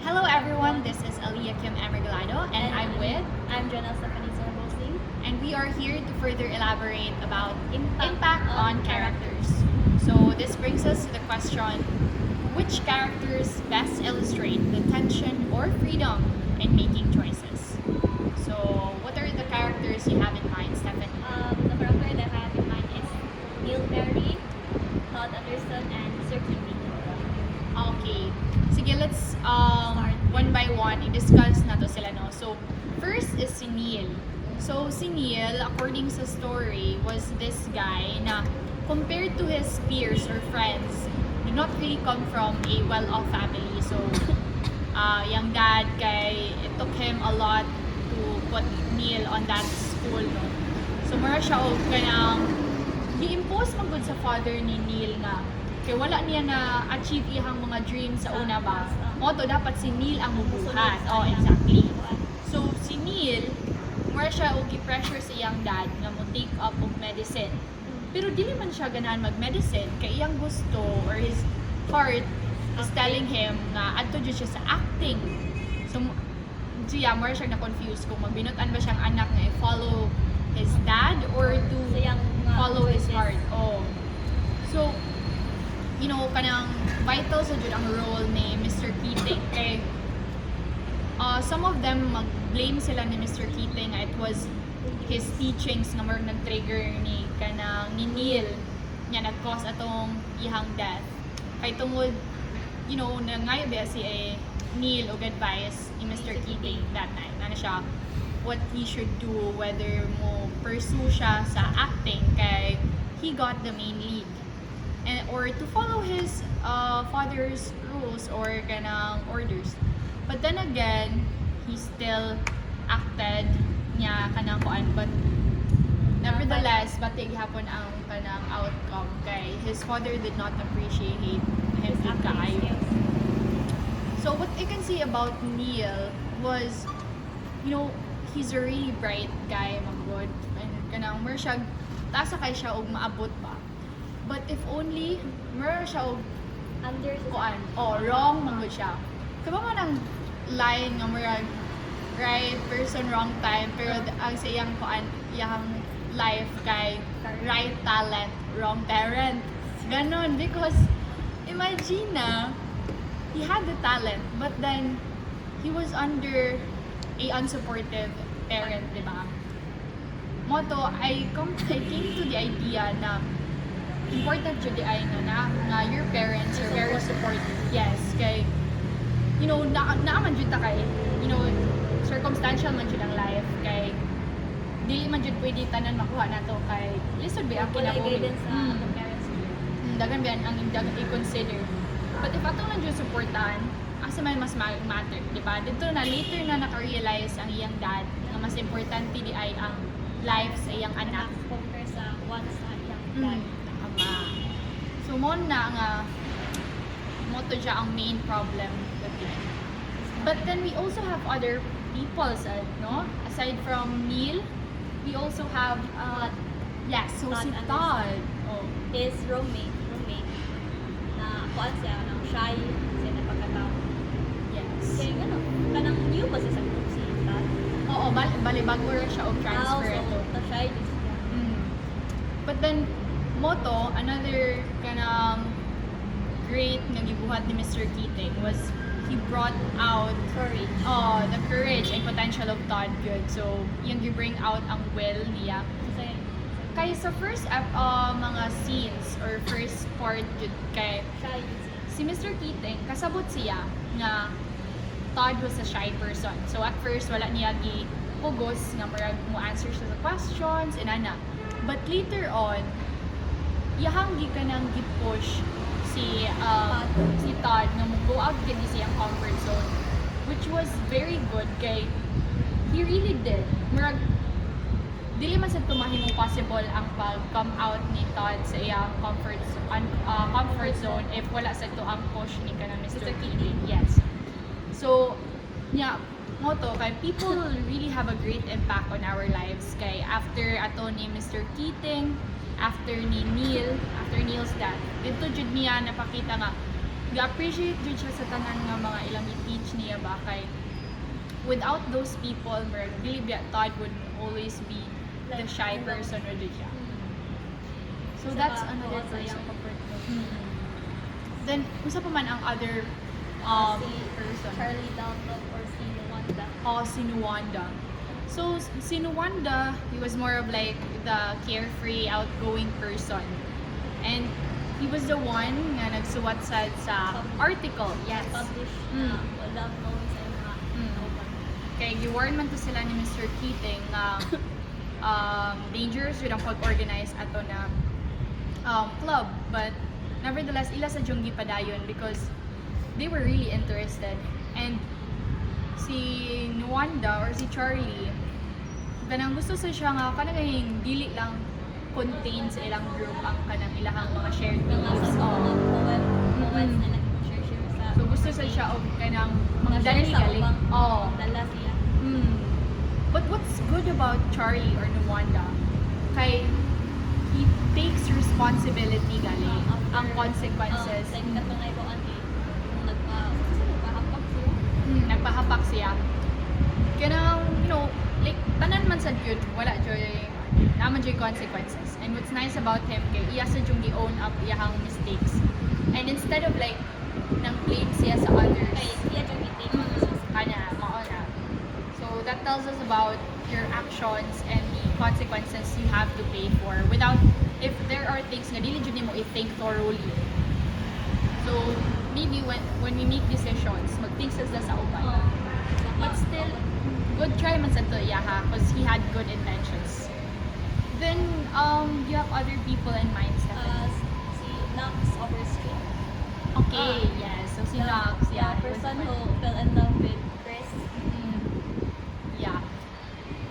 Hello everyone, this is Aliyah Kim Emergalado and I'm with, I'm Jonah Stephanie Sorbosing. and we are here to further elaborate about Impact on on characters. So this brings us to the question, which characters best illustrate the tension or freedom in making choices? So what are the characters you have in mind, Stephanie? The character that I have in mind is Neil Perry, Todd Anderson, and Sir Keating. Okay. Sige, let's one by one i-discuss na to sila, no? So, first is si Neil. So, si Neil, according sa story, was this guy na compared to his peers or friends, did not really come from a well-off family. So, yung dad kay, it took him a lot to put Neil on that school, no? So, mara siya og kanang gi-impose man gud sa father ni Neil nga kay wala niya na achieve ihang mga dreams sa una ba. Mo to dapat si Neil ang mubuhat. Oh, exactly. So si Neil, mura siya og gi-pressure sa iyang dad nga mo take up og medicine. Pero dili man siya ganahan mag-medicine kay iyang gusto or his heart is telling him nga adto jud siya sa acting. So siya mura siya na-confuse kung magbinutan ba siyang anak nga i-follow his dad or to follow his heart. Oh. So, you know, kanang vital sa jud ang role ni Mr. Keating kay some of them mag-blame sila ni Mr. Keating nga it was his teachings nga marag nag-trigger ni kanang ni Neil nga nag-cause atong ihang death kay tungod you know nangayo ba si Neil og advice ni Mr. Keating that time na siya what he should do whether mo pursue siya sa acting kay he got the main lead and or to follow his father's rules or kanang orders. But then again, he still acted niya kanang kuan but nevertheless batig hapon ang kanang outcome kay his father did not appreciate him kaayo. So what I can say about Neil was you know he's a really bright guy magod and kanang mer siya tasa kay siya og maabot ba. But if only mer siya og kuan wrong magud siya. Kaba man ang line nga murag right person wrong time pero ang sa iyang kuan iyang life kay right talent wrong parent. Ganon because imagine na he had the talent but then he was under a unsupportive parent, di ba? Moto, I came to the idea na important jud ay na your parents are very supportive. Yes, kay you know naaman jud ta kay you know circumstantial man jud ang life kay dili man jud pwede tanan makuha nato kay lisod ba ang kinabuhi sa atong parents. Dagan ba ang dagan i-consider. But if ato lang jud suportahan, asa man mas matter, di ba? Dito na later na naka-realize ang iyang dad nga mas importante di ay ang life sa iyang anak Compare sa one sa iyang dad. Tama. So mo na nga mo to siya ang main problem with it. But then we also have other people no? Aside from Neil, we also have yes, so Todd si Anderson. Todd. Oh. His roommate na kuan siya nang shy siya na pagkatao. Yes. Kaya gano'n, kanang new ba siya sa group si Todd? Oo, bali bago rin siya og transfer so ito. na-shy din siya. But then Moto, another kanang great nga gibuhat ni Mr. Keating was he brought out Courage. the courage and potential of Todd good. So, yung bring out ang will niya. Kasi Kaya sa first mga scenes or first part jud kay shy din siya. si Mr. Keating kasabot siya nga Todd was a shy person. So at first wala niya gihugos nga murag mo answer siya sa questions inana. But later on yahang kanang gi-push si Todd nga mo go out gid siyang comfort zone which was very good kay he really did. Murag dili man sa tumahimong possible ang pag-come out ni Todd sa iyang comfort zone if wala sa ito ang push ni kanang Mr. Keating. Yes. So, yeah, moto kay people really have a great impact on our lives kay after ato ni Mr. Keating, after Neil's death, dito jud niya napakita nga ga-appreciate jud siya sa tanan nga mga ilang i-teach niya ba kay without those people, really Todd would always be the shy person or jud siya. So that's another sa iyang person. comfort zone. Mm. Then, usa pa man ang other Si person. Charlie Dalton or si Wanda. Si Nuwanda. So, si Nuwanda, he was more of like the carefree, outgoing person. And he was the one nga nagsuwat sa article. Yes. Publish Mm. na wala knowing sa mga Mm. kauban. Kay giwarn man to sila ni Mr. Keating nga dangerous yun ang pag-organize ato na club. But nevertheless, ila sa jung gipadayon because they were really interested. And si Nwanda or si Charlie, kanang gusto sa siya nga kanang dili lang contain sa ilang group ang kanang ilahang mga shared Mga beliefs. sa Oo. mga poems Mm. na nag-share sa So gusto sa siya og kanang mga magdali sa galing. ubang Oo. dala siya. Mm. But what's good about Charlie or Nwanda, kay he takes responsibility gali ang consequences. Like katungay ko ani nagpahapak siya. Nagpahapak siya. Kanang, like, tanan man sa yun, wala joy, naman joy consequences. And what's nice about him, kay iya sa yung own up iyahang mistakes. And instead of like, nang blame siya sa others, Kay siya yung i-take kanya, mao na. So that tells us about your actions and the consequences you have to pay for without, if there are things nga dili jud nimo i-think thoroughly. So maybe when we make decisions, mag-think sa uban. But still, good try man sa to yaha because he had good intentions. Then, you have other people in mind, Stephanie? Si Knox Overstreet. Okay, yes. So si Knox, yeah. The person who fell in love with Chris. Mm, yeah.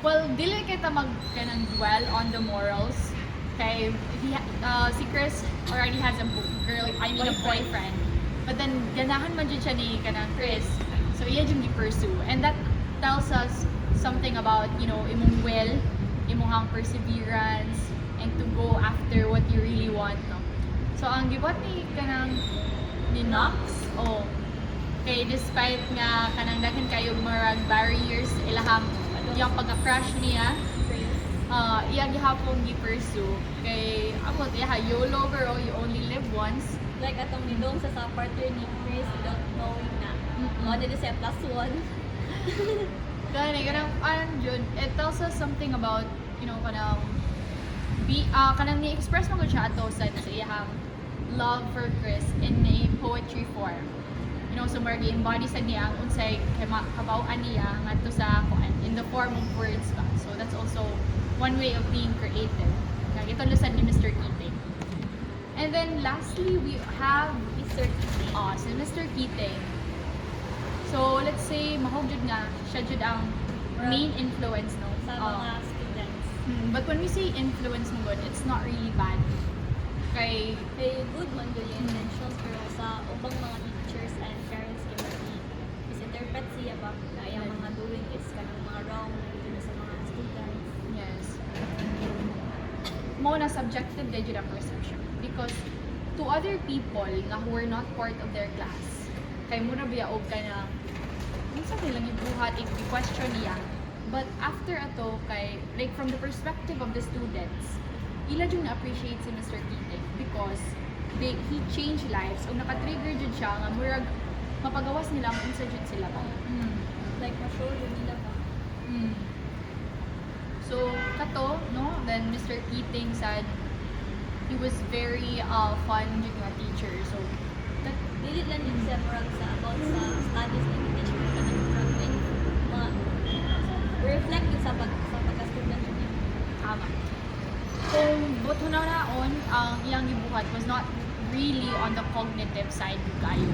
Well, dili kita kanang dwell on the morals. Okay, si Chris already has a boyfriend. But then ganahan man jud siya ni kanang Chris. So iya jud gi-pursue. And that tells us something about, imong will, imong perseverance, and to go after what you really want, no? So ang gibot ni Knox, kay despite nga kanang daghan kayo marag barriers ilahang yung pagka-crush niya, iya gihapon gi-pursue kay amot iya YOLO girl, you only live once. Like atong nilong sa partner ni Chris without knowing na. Ano din siya plus one. Kanang jud, it tells us something about, kanang kanang ni-express mo ko siya ato sa iyang love for Chris in a poetry form. So margi embody sa niya ang unsay kabaw-an niya ngadto sa in the form of words ba. So that's also one way of being creative. Ito lusad ni Mr. Keating. And then lastly, we have Mr. Keating. si Mr. Keating. So let's say mahog jud nga siya jud ang main influence, no? Sa mga students. But when we say influence mo good, it's not really bad. Kay Good man doon yung intentions pero sa ubang mga teachers and parents kaya misinterpret siya ba na yung mga doing is kanang mga wrong na sa mga students. yes. Mo na subjective na jud ang perception because to other people nga who were not part of their class, kay mura biya og kana unsa kay lang ibuhat i-question niya. But after ato kay like from the perspective of the students, ila jud na-appreciate si Mr. Keating because he changed lives o naka-trigger jud siya nga murag mapagawas nila ang unsa jud sila ba. Like ma-show yun nila ba? So kato, no, then Mr. Keating said he was very fun jud nga teacher. So Dili lang din siya murag sa about sa studies ng teacher ka ng murag when reflect din sa pagka-student niya. tama. Kung buto na naon, ang iyang gibuhat was not really on the cognitive side kayo.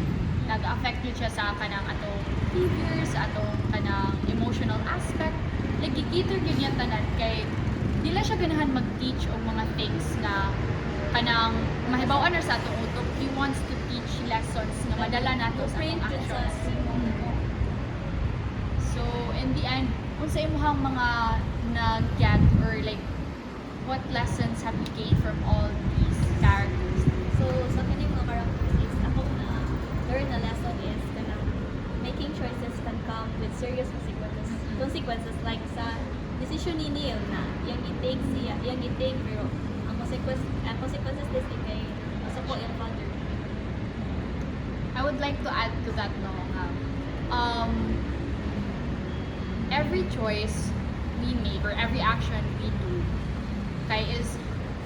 Nag-affect yun siya sa kanang atong behaviors, atong kanang emotional aspect. Like, gikiter yun yung tanan kay dila siya ganahan mag-teach og mga things na kanang mahibaw-an sa atong utok. He wants to teach lessons na madala nato sa atong actions. So, in the end, kung sa imuhang mga nag-get or like, what lessons have you gained from all these characters? So sa kining mga characters is ako na learn na lesson is kanang making choices can come with serious consequences like sa decision ni Neil na yung i-take pero ang consequences this kay support yung father. I would like to add to that, no, every choice we make or every action we do is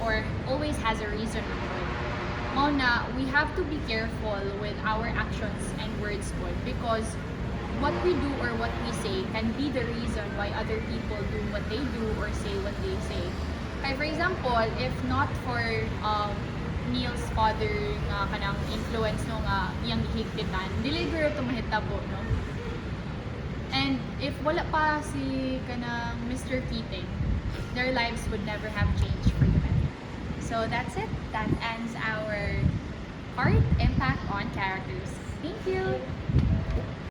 or always has a reason. Mao na, we have to be careful with our actions and words po, because what we do or what we say can be the reason why other people do what they do or say what they say. Kaya for example, if not for Neil's father nga kanang influence no nga iyang gihigpitan, dili gyud to mahitabo, no? And if wala pa si kanang Mr. Keating, their lives would never have changed for the better. So that's it. That ends our part impact on characters.